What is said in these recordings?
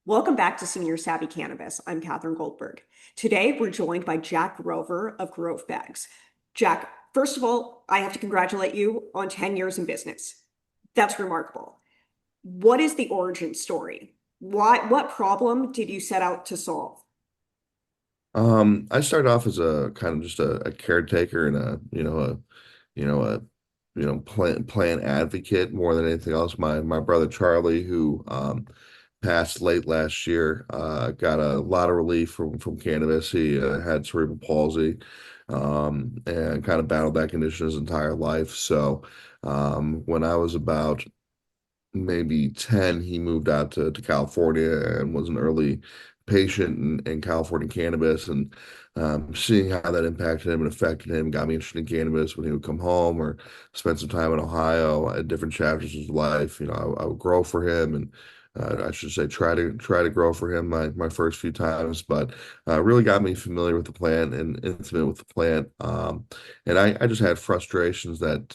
Welcome back to Senior Savvy Cannabis. I'm Katherine Goldberg. Today, we're joined by Jack Grover of Grove Bags. Jack, first of all, I have to congratulate you on 10 years in business. That's remarkable. What is the origin story? What problem did you set out to solve? I started off as a kind of just a caretaker and you know, a, plant advocate more than anything else. My brother Charlie, who passed late last year, got a lot of relief from cannabis. He had cerebral palsy, and kind of battled that condition his entire life. So, when I was about maybe 10, he moved out to California and was an early patient in California cannabis. And seeing how that impacted him and affected him got me interested in cannabis when he would come home or spend some time in Ohio at different chapters of his life. I would grow for him and I should say try to grow for him my first few times, but really got me familiar with the plant and intimate with the plant. And I just had frustrations that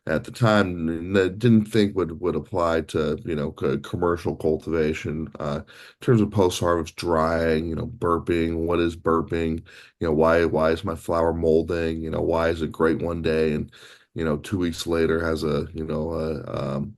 at the time didn't think would apply to commercial cultivation, in terms of post-harvest drying, burping. What is burping? Why is my flower molding? Why is it great one day and 2 weeks later has an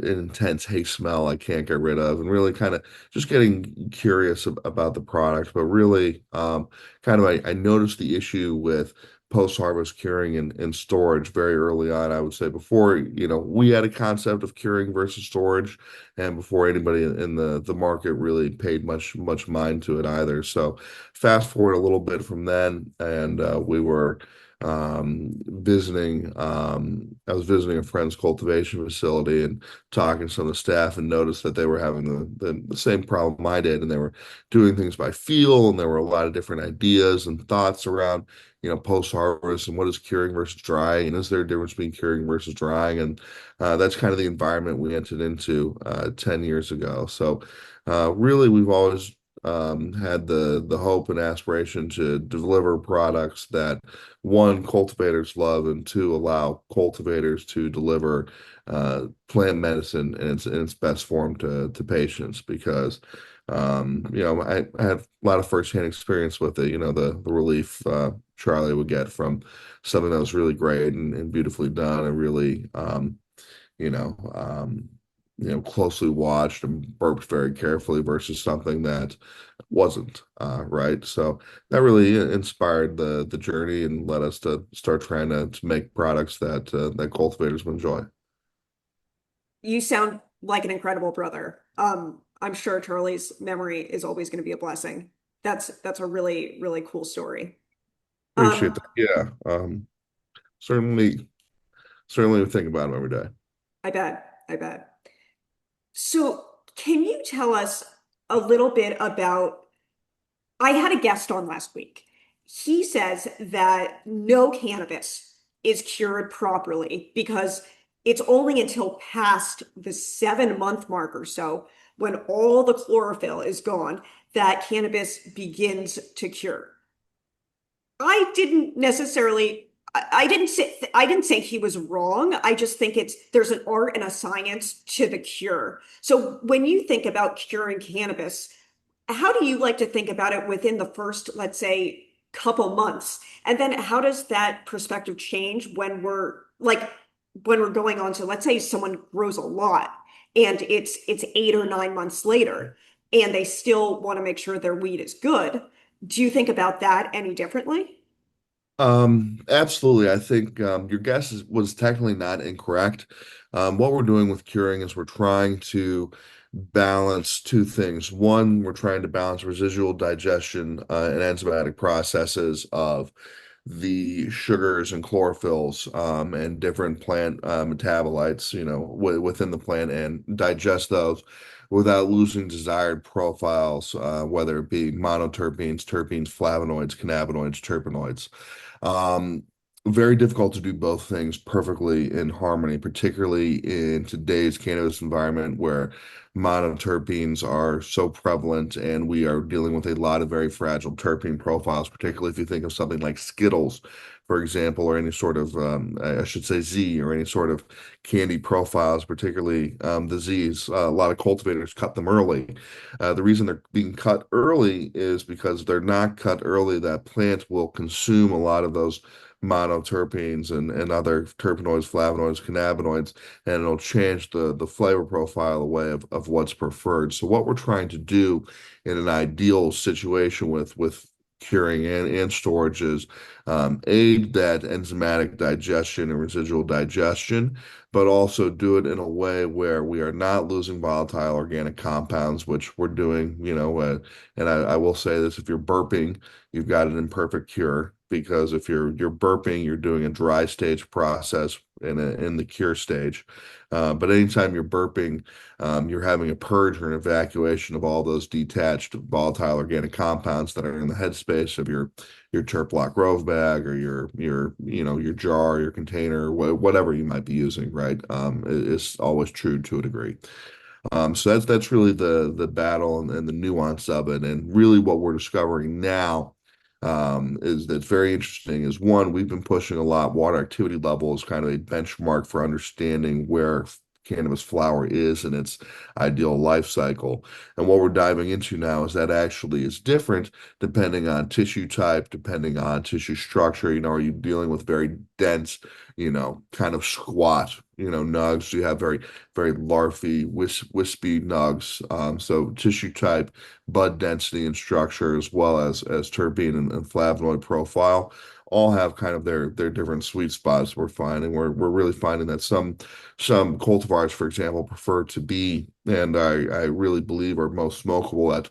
intense hay smell I can't get rid of, and really kind of just getting curious about the product. But really, kind of I noticed the issue with post-harvest curing and storage very early on. I would say before, we had a concept of curing versus storage, and before anybody in the market really paid much mind to it either. So fast forward a little bit from then, and we were visiting I was visiting a friend's cultivation facility and talking to some of the staff and noticed that they were having the same problem I did, and they were doing things by feel, and there were a lot of different ideas and thoughts around post-harvest and what is curing versus drying, and is there a difference between curing versus drying. And that's kind of the environment we entered into 10 years ago. So really we've always had the hope and aspiration to deliver products that, one, cultivators love, and two, allow cultivators to deliver plant medicine in its best form to patients. Because I had a lot of firsthand experience with it. The relief Charlie would get from something that was really great and beautifully done and really you know, um, closely watched and burped very carefully versus something that wasn't, right. So that really inspired the journey and led us to start trying to make products that cultivators will enjoy. You sound like an incredible brother. I'm sure Charlie's memory is always going to be a blessing. That's a really, really cool story. Appreciate Um, that. Yeah, certainly, certainly think about them every day. I bet, I bet. So, can you tell us a little bit about? I had a guest on last week. He says that no cannabis is cured properly because it's only until past the 7 month mark or so, when all the chlorophyll is gone, that cannabis begins to cure. I didn't necessarily I didn't say he was wrong. I just think there's an art and a science to the cure. So when you think about curing cannabis, how do you like to think about it within the first, let's say, couple months? And then how does that perspective change when we're going on to, let's say someone grows a lot and it's 8 or 9 months later and they still want to make sure their weed is good. Do you think about that any differently? Absolutely. I think your guess was technically not incorrect. What we're doing with curing is we're trying to balance two things. One, we're trying to balance residual digestion and enzymatic processes of the sugars and chlorophylls, and different plant metabolites, within the plant, and digest those without losing desired profiles, whether it be monoterpenes, terpenes, flavonoids, cannabinoids, terpenoids. Um, Very difficult to do both things perfectly in harmony, particularly in today's cannabis environment where monoterpenes are so prevalent and we are dealing with a lot of very fragile terpene profiles, particularly if you think of something like Skittles, for example, or any sort of, I should say Z, or any sort of candy profiles, particularly the Zs. A lot of cultivators cut them early. The reason they're being cut early is because they're not cut early. That plant will consume a lot of those monoterpenes and other terpenoids, flavonoids, cannabinoids, and it'll change the flavor profile away of what's preferred. So what we're trying to do in an ideal situation with curing and storage is aid that enzymatic digestion and residual digestion, but also do it in a way where we are not losing volatile organic compounds, which we're doing, and I will say this, if you're burping, you've got an imperfect cure because if you're burping, you're doing a dry stage process in the cure stage. But anytime you're burping, you're having a purge or an evacuation of all those detached volatile organic compounds that are in the headspace of your TerpLoc grove bag or your jar, your container, whatever you might be using, right? Is always true to a degree. So that's really the battle and the nuance of it. And really what we're discovering now is that's very interesting is one, we've been pushing a lot. Water activity level is kind of a benchmark for understanding where cannabis flower is in its ideal life cycle. And what we're diving into now is that actually is different depending on tissue type, depending on tissue structure. Are you dealing with very dense, kind of squat, nugs? Do you have very, very larvae, wispy nugs? So tissue type, bud density and structure, as well as terpene and flavonoid profile, all have kind of their different sweet spots we're finding. We're really finding that some cultivars, for example, prefer to be, and I really believe are most smokable at,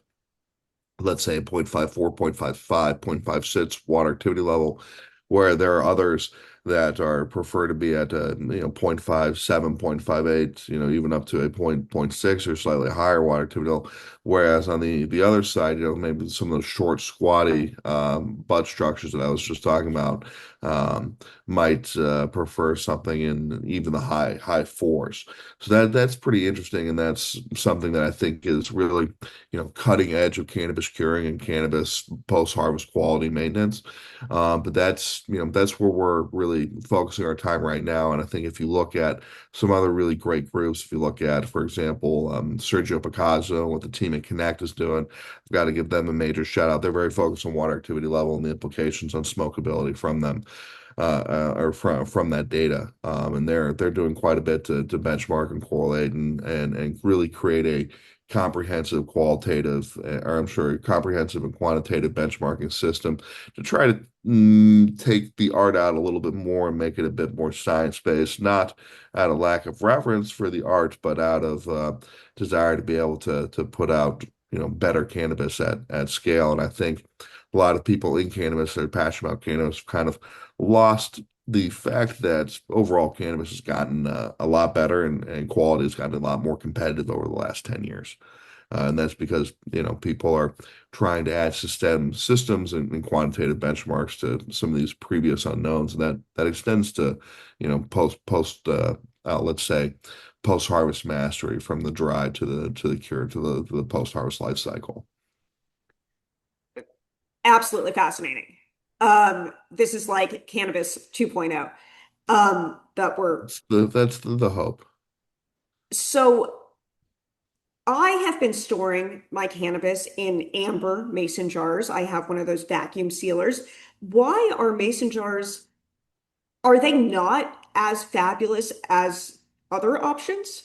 let's say, 0.54, 0.55, 0.56 water activity level, where there are others that are prefer to be at 0.57, 0.58, even up to a point six or slightly higher water activity level. Whereas on the other side, maybe some of those short, squatty bud structures that I was just talking about might prefer something in even the high fours. So that's pretty interesting, and that's something that I think is really cutting edge of cannabis curing and cannabis post-harvest quality maintenance. But that's where we're really focusing our time right now. And I think if you look at some other really great groups, if you look at, for example, Sergio Picasso, what the team at Connect is doing, I've got to give them a major shout out. They're very focused on water activity level and the implications on smokability from them. Or from that data, and they're doing quite a bit to benchmark and correlate and really create a comprehensive qualitative, or I'm sure comprehensive and quantitative benchmarking system to try to take the art out a little bit more and make it a bit more science-based, not out of lack of reverence for the art, but out of desire to be able to put out better cannabis at scale. And I think a lot of people in cannabis that are passionate about cannabis kind of lost the fact that overall cannabis has gotten a lot better and quality has gotten a lot more competitive over the last 10 years. And that's because, people are trying to add systems and quantitative benchmarks to some of these previous unknowns. And that extends to, let's say, post-harvest mastery from the dry to the cure to the post-harvest life cycle. Absolutely fascinating. This is like cannabis 2.0. That we're That's the hope. so I have been storing my cannabis in amber mason jars. I have one of those vacuum sealers. Why are mason jars, are they not as fabulous as other options?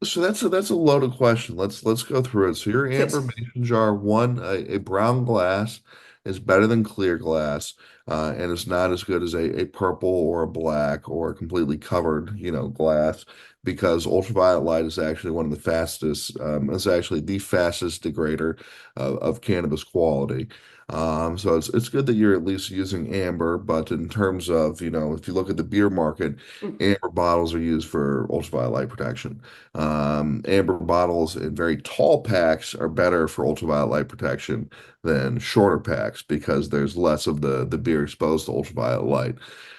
So that's a loaded question. Let's go through it. So your amber Please. mason jar, one, a brown glass is better than clear glass, and it's not as good as a purple or a black or a completely covered, glass, because ultraviolet light is actually one of the fastest, it's actually the fastest degrader of cannabis quality. So it's good that you're at least using amber, but in terms of, if you look at the beer market, Mm. amber bottles are used for ultraviolet light protection. Amber bottles in very tall packs are better for ultraviolet light protection than shorter packs because there's less of the beer exposed to ultraviolet light,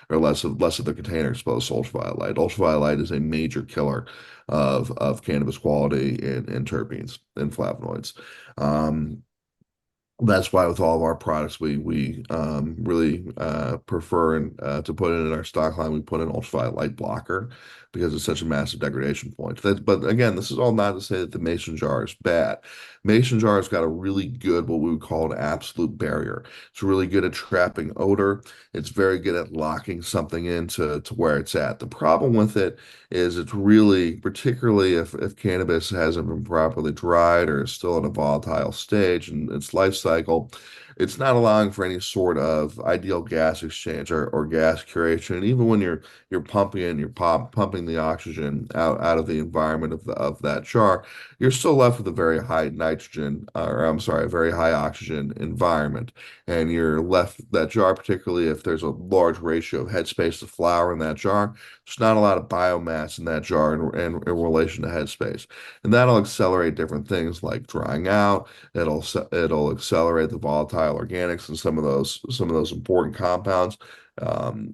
or less of the container exposed to ultraviolet light. Ultraviolet light is a major killer of cannabis quality and terpenes and flavonoids. Um, That's why with all of our products, we really prefer to put in our stock line. We put in ultraviolet light blocker because it's such a massive degradation point. But again, this is all not to say that the mason jar is bad. Mason jar has got a really good, what we would call an absolute barrier. It's really good at trapping odor. It's very good at locking something into to where it's at. The problem with it is it's really, particularly if cannabis hasn't been properly dried or is still in a volatile stage in its life cycle, it's not allowing for any sort of ideal gas exchange or gas curation. And even when you're pumping in, pumping the oxygen out of the environment of that jar, you're still left with a very high nitrogen, or I'm sorry, a very high oxygen environment. And you're left that jar, particularly if there's a large ratio of headspace to flower in that jar, there's not a lot of biomass in that jar in relation to headspace. And that'll accelerate different things like drying out. It'll accelerate the volatile organics and some of those important compounds,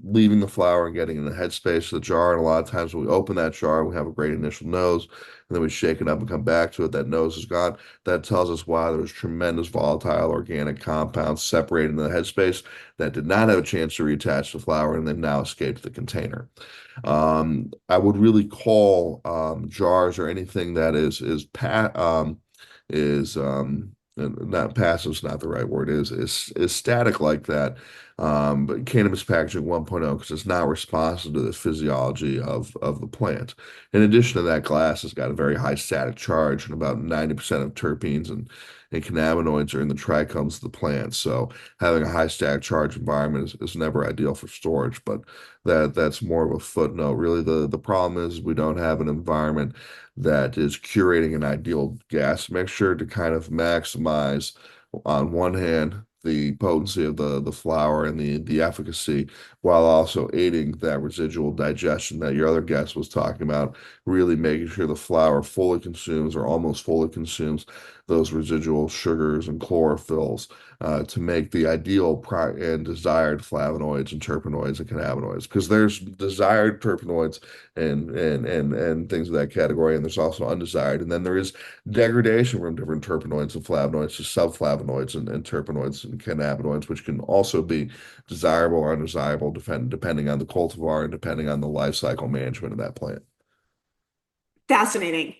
leaving the flower and getting in the headspace of the jar. And a lot of times when we open that jar, we have a great initial nose, and then we shake it up and come back to it. That nose is gone. That tells us why there's tremendous volatile organic compounds separated in the headspace that did not have a chance to reattach to the flower and then now escaped the container. I would really call jars or anything that is not passive is not the right word, is static like that. But cannabis packaging 1.0, because it's not responsive to the physiology of the plant. In addition to that, glass has got a very high static charge, and about 90% of terpenes and cannabinoids are in the trichomes of the plant. So having a high static charge environment is never ideal for storage, but that's more of a footnote. Really, the problem is we don't have an environment that is curating an ideal gas mixture to kind of maximize, on one hand, the potency of the flower and the efficacy, while also aiding that residual digestion that your other guest was talking about, really making sure the flower fully consumes or almost fully consumes those residual sugars and chlorophylls to make the ideal and desired flavonoids and terpenoids and cannabinoids. Because there's desired terpenoids and things of that category, and there's also undesired. And then there is degradation from different terpenoids and flavonoids to subflavonoids and terpenoids and cannabinoids, which can also be desirable or undesirable depending on the cultivar and depending on the life cycle management of that plant. Fascinating.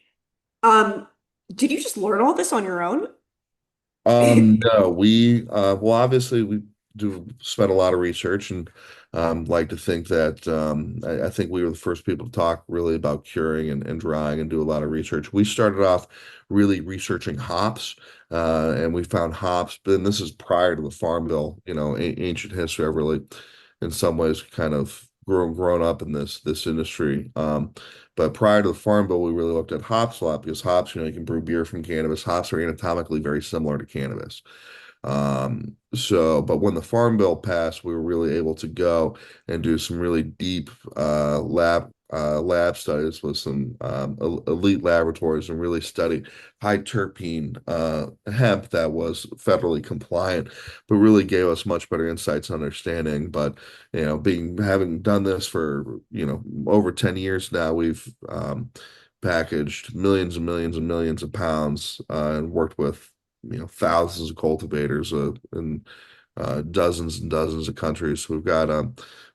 Um, did you just learn all this on your own? No, well, obviously we do spend a lot of research and like to think that I think we were the first people to talk really about curing and drying and do a lot of research. We started off really researching hops, and we found hops, and this is prior to the Farm Bill, ancient history. I've really, in some ways, kind of grown up in this industry. But prior to the Farm Bill, we really looked at hops a lot because hops, you can brew beer from cannabis. Hops are anatomically very similar to cannabis. But when the Farm Bill passed, we were really able to go and do some really deep lab studies with some elite laboratories and really study high terpene hemp that was federally compliant, but really gave us much better insights and understanding. But having done this for over 10 years now, we've packaged millions and millions and millions of pounds and worked with thousands of cultivators in dozens and dozens of countries. So we've got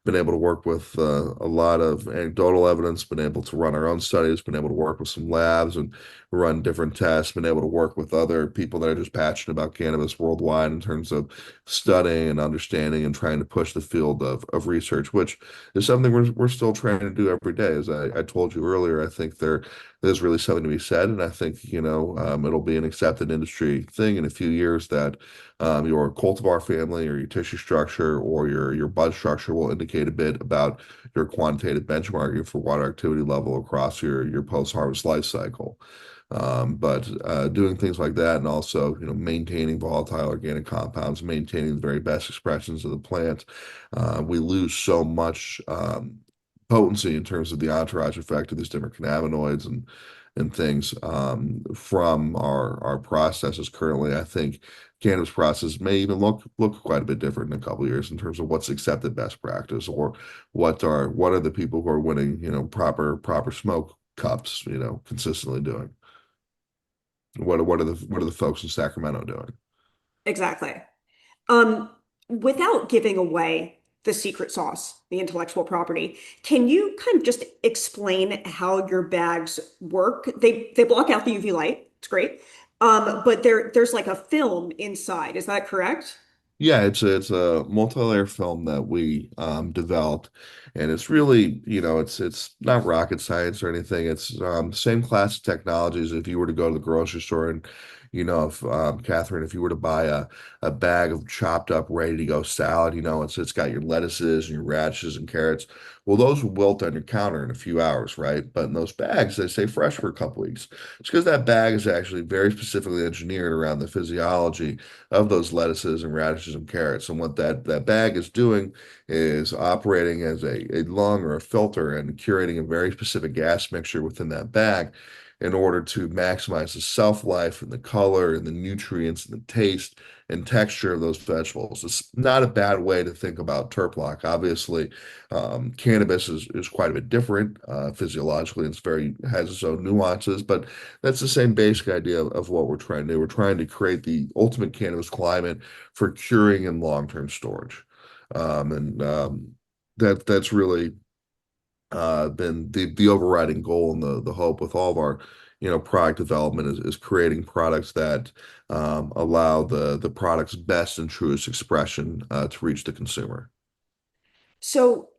been able to work with a lot of anecdotal evidence, been able to run our own studies, been able to work with some labs and run different tests, been able to work with other people that are just passionate about cannabis worldwide in terms of studying and understanding and trying to push the field of research, which is something we're still trying to do every day. As I told you earlier, I think there's really something to be said, and I think it'll be an accepted industry thing in a few years that your cultivar family or your tissue structure or your bud structure will indicate a bit about your quantitative benchmarking for water activity level across your post-harvest life cycle. But doing things like that and also maintaining volatile organic compounds, maintaining the very best expressions of the plant, we lose so much potency in terms of the entourage effect of these different cannabinoids and things from our processes currently. I think cannabis process may even look quite a bit different in a couple of years in terms of what's accepted best practice or what are the people who are winning proper smoke cups consistently doing. What are the folks in Sacramento doing? Exactly. Um, Without giving away the secret sauce, the intellectual property, can you kind of just explain how your bags work? They block out the UV light. It's great. But there's like a film inside. Is that correct? Yeah, it's a multi-layer film that we developed, and it's really, it's not rocket science or anything. It's same class of technologies. If you were to go to the grocery store and, if Catherine, if you were to buy a bag of chopped up, ready to go salad, it's got your lettuces and your radishes and carrots. Well, those will wilt on your counter in a few hours, right? But in those bags, they stay fresh for a couple weeks. It's because that bag is actually very specifically engineered around the physiology of those lettuces and radishes and carrots. And what that bag is doing is operating as a lung or a filter and curating a very specific gas mixture within that bag in order to maximize the shelf life and the color and the nutrients and the taste and texture of those vegetables. It's not a bad way to think about TerpLoc. Obviously, cannabis is quite a bit different physiologically. It's very has its own nuances, but that's the same basic idea of what we're trying to do. We're trying to create the ultimate cannabis climate for curing and long-term storage. And that's really been the overriding goal and the hope with all of our, product development is creating products that allow the product's best and truest expression to reach the consumer. So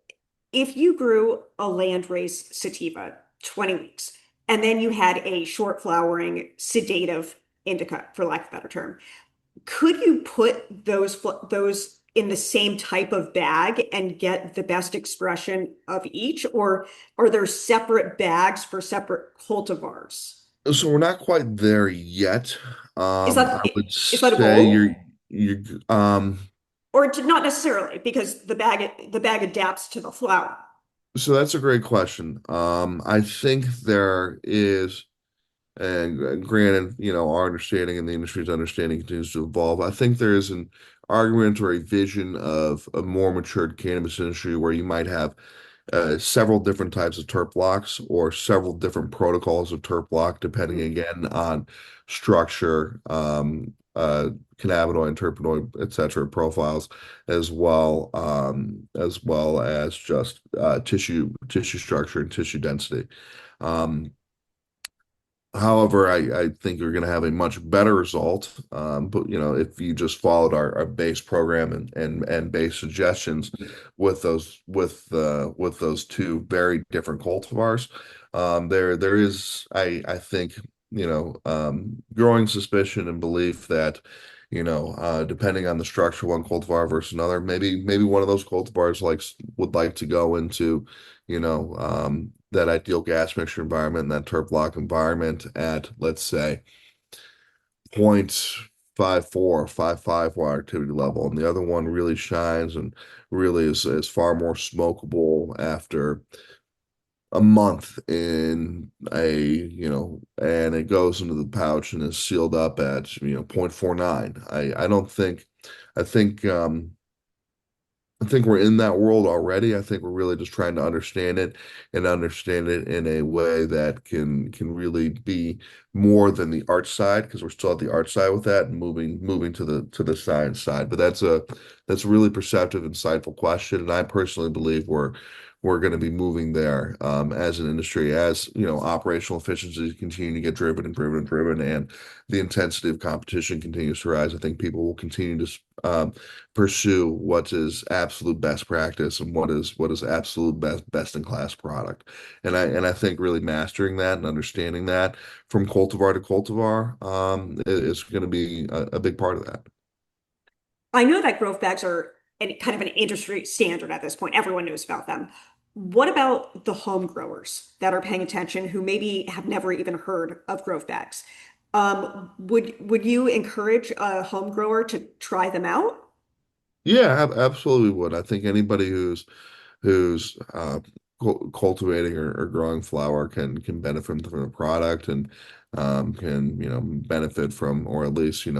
if you grew a landrace sativa 20 weeks, and then you had a short flowering sedative indica, for lack of a better term, could you put those in the same type of bag and get the best expression of each, or are there separate bags for separate cultivars? So we're not quite there yet. Is that I would is that a say goal? you Not necessarily, because the bag adapts to the flower. so that's a great question. I think there is. And granted, our understanding and the industry's understanding continues to evolve. I think there is an argument or a vision of a more matured cannabis industry where you might have several different types of TerpLocs or several different protocols of TerpLoc, depending again on structure, cannabinoid, terpenoid, etc. profiles, as well as just tissue structure and tissue density. Um, However, I think you're going to have a much better result. But if you just followed our base program and base suggestions with those two very different cultivars, there is I think growing suspicion and belief that depending on the structure of one cultivar versus another, maybe one of those cultivars would like to go into that ideal gas mixture environment and that TerpLoc environment at, let's say, 0.54, 0.55 water activity level. And the other one really shines and really is far more smokable after a month and it goes into the pouch and is sealed up at, 0.49. I think, I think we're in that world already. I think we're really just trying to understand it and understand it in a way that can really be more than the art side because we're still at the art side with that and moving to the science side. But that's a really perceptive, insightful question, and I personally believe we're going to be moving there as an industry as operational efficiencies continue to get driven and driven and driven, and the intensity of competition continues to rise. I think people will continue to pursue what is absolute best practice and what is absolute best in class product. And I think really mastering that and understanding that from cultivar to cultivar is going to be a big part of that. I know that growth bags are kind of an industry standard at this point. Everyone knows about them. What about the home growers that are paying attention who maybe have never even heard of growth bags? Would you encourage a home grower to try them out? Yeah, absolutely would. I think anybody who's cultivating or growing flower can benefit from the product and can benefit from or at least be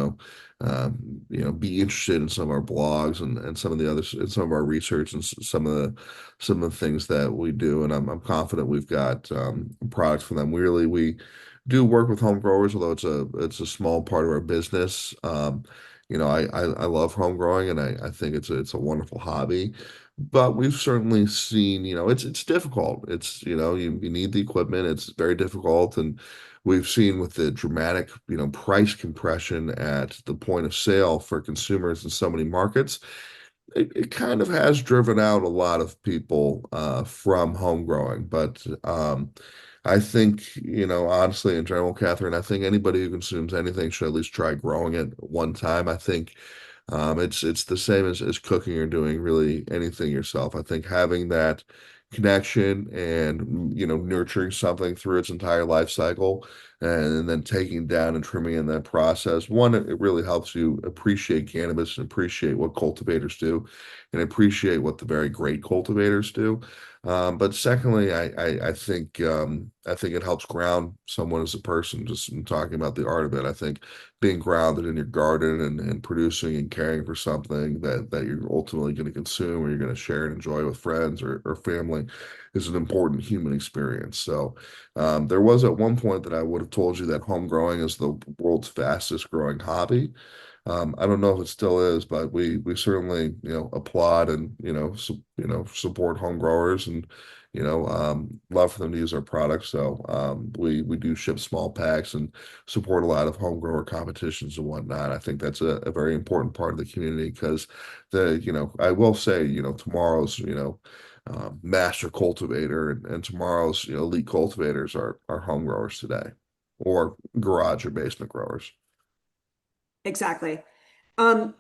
interested in some of our blogs and some of the other and some of our research and some of the things that we do. And I'm confident we've got products for them. We do work with home growers, although it's a small part of our business. I love home growing, and I think it's a wonderful hobby. But we've certainly seen, it's difficult. It's, you need the equipment. It's very difficult, and we've seen with the dramatic, price compression at the point of sale for consumers in so many markets, it kind of has driven out a lot of people from home growing. But I think, honestly, in general, Catherine, I think anybody who consumes anything should at least try growing it one time. I think it's the same as cooking or doing really anything yourself. I think having that connection and nurturing something through its entire life cycle and then taking down and trimming in that process, one, it really helps you appreciate cannabis and appreciate what cultivators do and appreciate what the very great cultivators do. But secondly, I think it helps ground someone as a person. Just in talking about the art of it, I think being grounded in your garden and producing and caring for something that you're ultimately going to consume or you're going to share and enjoy with friends or family is an important human experience. So there was at one point that I would have told you that home growing is the world's fastest growing hobby. I don't know if it still is, but we certainly applaud and support home growers and love for them to use our products. So we do ship small packs and support a lot of home grower competitions and whatnot. I think that's a very important part of the community because I will say tomorrow's master cultivator and tomorrow's elite cultivators are home growers today or garage or basement growers. Exactly. Um,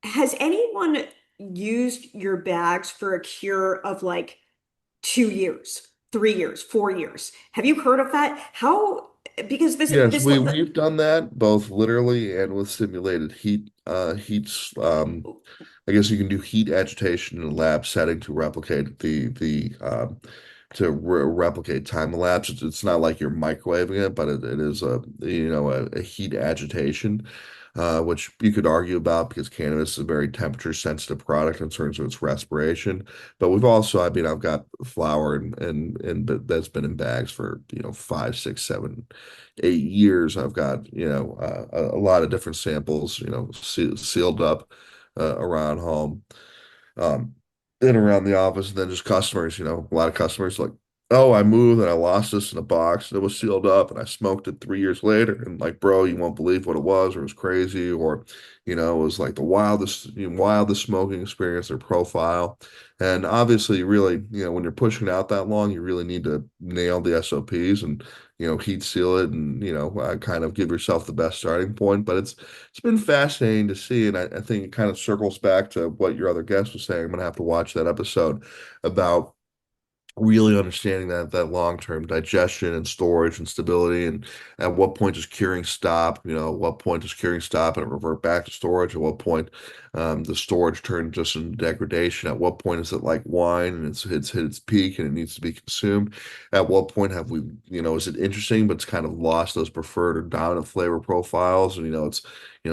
has anyone used your bags for a cure of like 2 years, 3 years, 4 years? Have you heard of that? How, because Yes, we've done that both literally and with simulated heat. Heats. I guess you can do heat agitation in a lab setting to replicate replicate time elapse. It's not like you're microwaving it, but it is a heat agitation, which you could argue about because cannabis is a very temperature sensitive product in terms of its respiration. But we've also, I mean, I've got flour and that's been in bags for 5, 6, 7, 8 years. I've got a lot of different samples sealed up around home, um, in around the office, and then just customers, a lot of customers like, oh, I moved and I lost this in a box and it was sealed up and I smoked it 3 years later. And like, bro, you won't believe what it was, or it was crazy, or, it was like the wildest smoking experience, their profile. And obviously, really, when you're pushing it out that long, you really need to nail the SOPs and, heat seal it and, kind of give yourself the best starting point. But it's been fascinating to see. And I think it kind of circles back to what your other guest was saying. I'm going to have to watch that episode about really understanding that long-term digestion and storage and stability, and at what point does curing stop, at what point does curing stop and revert back to storage, at what point the storage turn just into degradation, at what point is it like wine and it's hit its peak and it needs to be consumed, at what point have we, is it interesting but it's kind of lost those preferred or dominant flavor profiles, and it's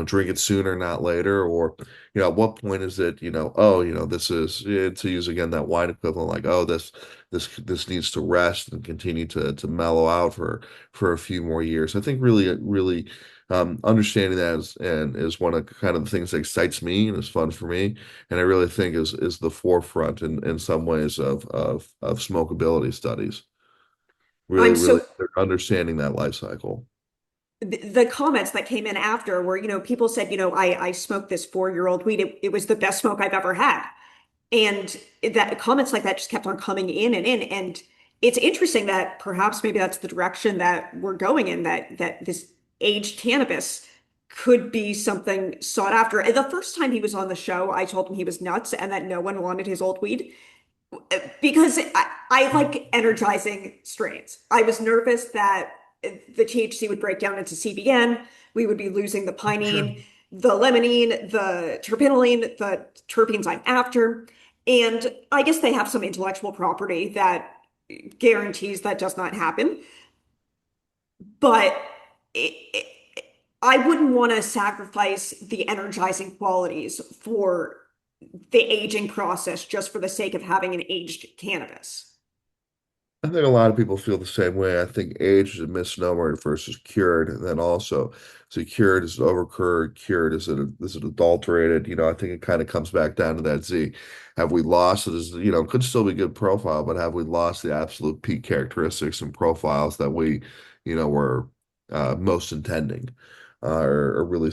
drink it sooner not later, or at what point is it, oh, this is, to use again that wine equivalent, like, oh, this needs to rest and continue to mellow out for a few more years. I think really understanding that is one of kind of the things that excites me and is fun for me, and I really think is the forefront in some ways of smokability studies. I'm Really so understanding that life cycle. the comments that came in after were, people said, I smoked this 4-year-old weed. It was the best smoke I've ever had. And that comments like that just kept on coming in and in. And it's interesting that perhaps maybe that's the direction that we're going in, that this aged cannabis could be something sought after. And the first time he was on the show, I told him he was nuts and that no one wanted his old weed because I like energizing strains. I was nervous that the THC would break down into CBN. We would be losing the Sure. pinene, the limonene, the terpinolene, the terpenes I'm after. And I guess they have some intellectual property that guarantees that does not happen. But I wouldn't want to sacrifice the energizing qualities for the aging process just for the sake of having an aged cannabis. I think a lot of people feel the same way. I think age is a misnomer versus cured, and then also, so cured is it overcured, cured is it adulterated? I think it kind of comes back down to that Z. Have we lost it? Is could still be good profile, but have we lost the absolute peak characteristics and profiles that we, were most intending, or really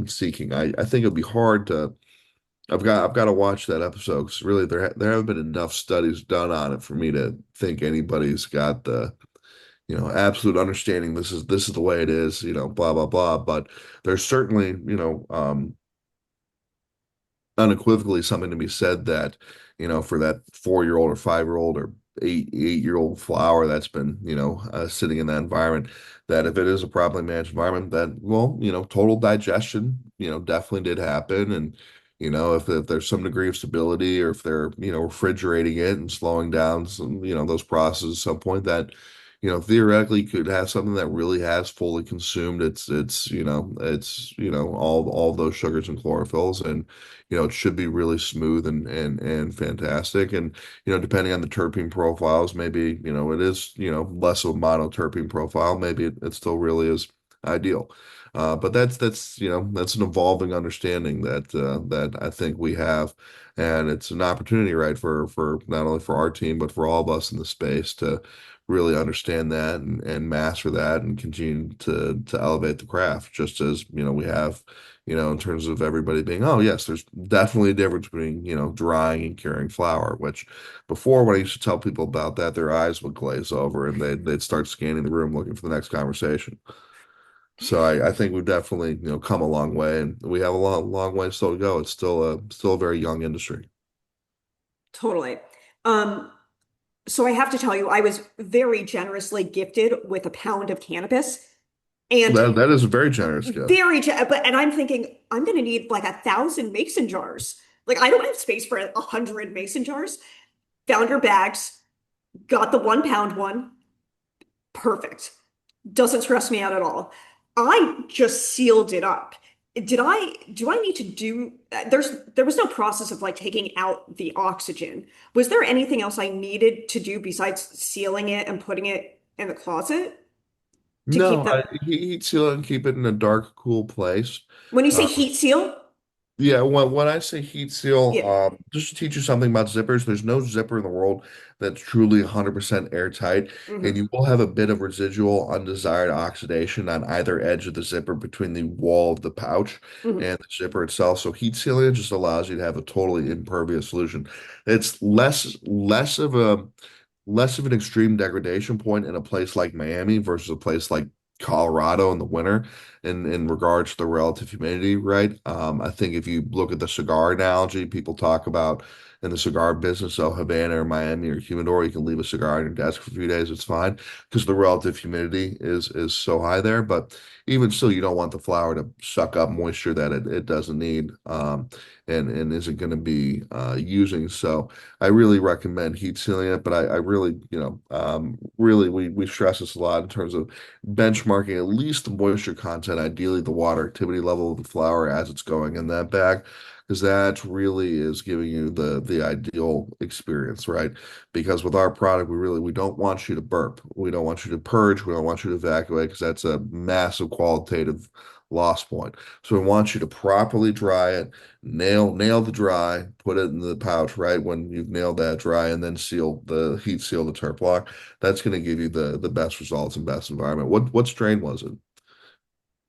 seeking? I think it'd be hard to. I've got to watch that episode because really there haven't been enough studies done on it for me to think anybody's got the absolute understanding. This is the way it is. Blah blah blah. But there's certainly unequivocally something to be said that, for that 4-year-old or 5-year-old or eight-year-old flower that's been, sitting in that environment, that if it is a properly managed environment, that, well, total digestion, definitely did happen. And, if there's some degree of stability or if they're, refrigerating it and slowing down some, those processes at some point that, theoretically could have something that really has fully consumed all those sugars and chlorophylls, and it should be really smooth and fantastic. And depending on the terpene profiles, maybe it is less of a monoterpene profile. Maybe it still really is ideal. But that's an evolving understanding that I think we have, and it's an opportunity, right, for not only for our team but for all of us in the space to really understand that and master that and continue to elevate the craft, just as we have, in terms of everybody being, oh yes, there's definitely a difference between drying and curing flour. Which before, when I used to tell people about that, their eyes would glaze over and they'd start scanning the room looking for the next conversation. So I think we've definitely come a long way, and we have a long way still to go. It's still a very young industry. Totally. Um, so I have to tell you, I was very generously gifted with a pound of cannabis and That is a very generous gift. and I'm thinking I'm going to need like 1,000 mason jars. Like I don't have space for 100 mason jars. Found your bags, got the 1 pound one. Perfect. Doesn't stress me out at all. I just sealed it up. Do I need to do, there was no process of like taking out the oxygen. Was there anything else I needed to do besides sealing it and putting it in the closet to keep No, the, heat seal it and keep it in a dark, cool place. when you say Uh, heat seal? Yeah, when I say heat seal, Yeah. just to teach you something about zippers, there's no zipper in the world that's truly 100% airtight, and Hmm. you will have a bit of residual undesired oxidation on either edge of the zipper between the wall of the pouch Hmm. and the zipper itself. So heat sealing it just allows you to have a totally impervious solution. It's less of an extreme degradation point in a place like Miami versus a place like Colorado in the winter in regards to the relative humidity, right? I think if you look at the cigar analogy, people talk about in the cigar business, so Havana or Miami or humidor, you can leave a cigar on your desk for a few days, it's fine because the relative humidity is so high there. But even still, you don't want the flower to suck up moisture that it doesn't need, and isn't going to be using. So I really recommend heat sealing it, but I really, really we stress this a lot in terms of benchmarking at least the moisture content, ideally the water activity level of the flower as it's going in that bag, because that really is giving you the ideal experience, right? Because with our product, we don't want you to burp, we don't want you to purge, we don't want you to evacuate, because that's a massive qualitative loss point. So we want you to properly dry it, nail the dry, put it in the pouch right when you've nailed that dry, and then heat seal the TerpLoc. That's going to give you the best results and best environment. What strain was it?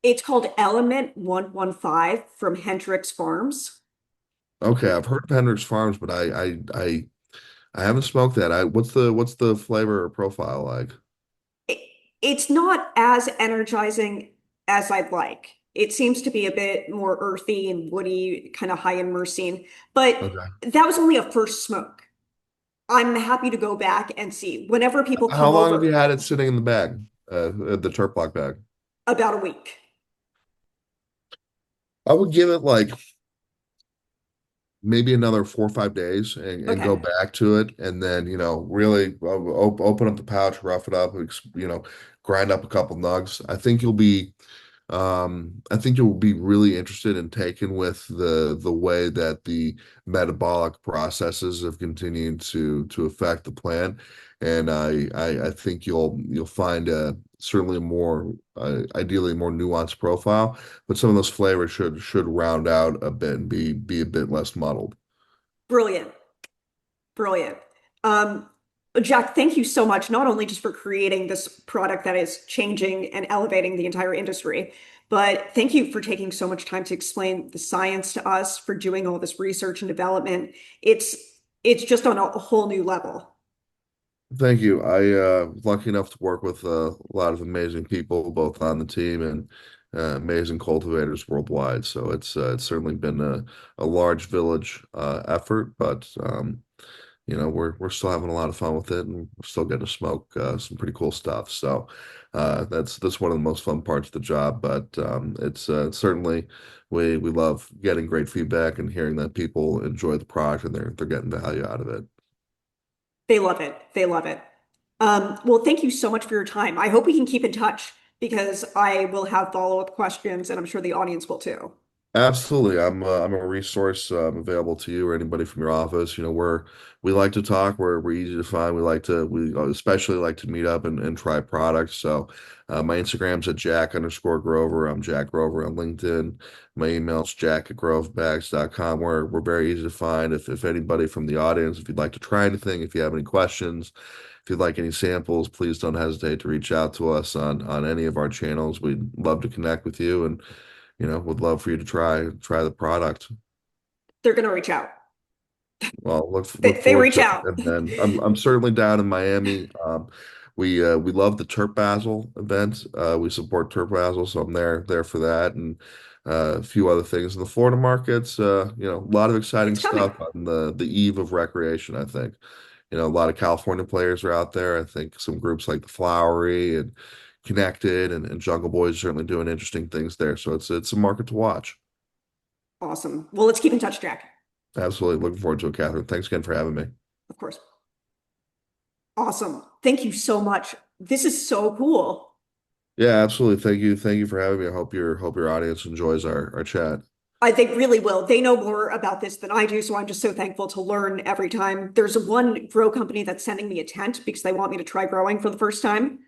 It's called Element 115 from Hendrix Farms. Okay, I've heard of Hendrix Farms, but I haven't smoked that. What's the flavor or profile like? It, it's not as energizing as I'd like. It seems to be a bit more earthy and woody, kind of high in myrcene, but Okay. that was only a first smoke. I'm happy to go back and see whenever people How come long have you over had it sitting in the bag? The TerpLoc bag. about a week. I would give it like maybe another 4 or 5 days and go Okay. back to it, and then really open up the pouch, rough it up, grind up a couple nugs. I think you'll be really interested and taken with the way that the metabolic processes have continued to affect the plant, and I think you'll find certainly a more ideally a more nuanced profile, but some of those flavors should round out a bit and be a bit less muddled. Brilliant. Brilliant. Um, Jack, thank you so much, not only just for creating this product that is changing and elevating the entire industry, but thank you for taking so much time to explain the science to us, for doing all this research and development. It's it's just on a whole new level. Thank you. I lucky enough to work with a lot of amazing people, both on the team and amazing cultivators worldwide. So it's certainly been a large village effort, but we're still having a lot of fun with it, and we're still getting to smoke some pretty cool stuff. So that's one of the most fun parts of the job. But it's certainly we love getting great feedback and hearing that people enjoy the product and they're getting value out of it. They love it. They love it. Well, thank you so much for your time. I hope we can keep in touch because I will have follow-up questions and I'm sure the audience will too. Absolutely. I'm a resource available to you or anybody from your office. We like to talk. We're easy to find. We especially like to meet up and try products. So my Instagram's at Jack_Grover. I'm Jack Grover on LinkedIn. My email's jack@grovebags.com. We're very easy to find. If anybody from the audience, if you'd like to try anything, if you have any questions, if you'd like any samples, please don't hesitate to reach out to us on any of our channels. We'd love to connect with you and would love for you to try the product. They're going to reach out. Well, look They forward reach to it. out. And then I'm certainly down in Miami. We love the Terp Basil event. We support Terp Basil, so I'm there for that, and a few other things in the Florida markets. A lot of exciting It's coming. stuff on the eve of recreation, I think. A lot of California players are out there. I think some groups like the Flowery and Connected and Jungle Boys are certainly doing interesting things there. So it's a market to watch. Awesome. Well, let's keep in touch, Jack. Absolutely. Looking forward to it, Catherine. Thanks again for having me. Of course. Awesome. Thank you so much. This is so cool. Yeah, absolutely. Thank you. Thank you for having me. I hope your audience enjoys our chat. They really will. They know more about this than I do, so I'm just so thankful to learn every time. There's one grow company that's sending me a tent because they want me to try growing for the first time.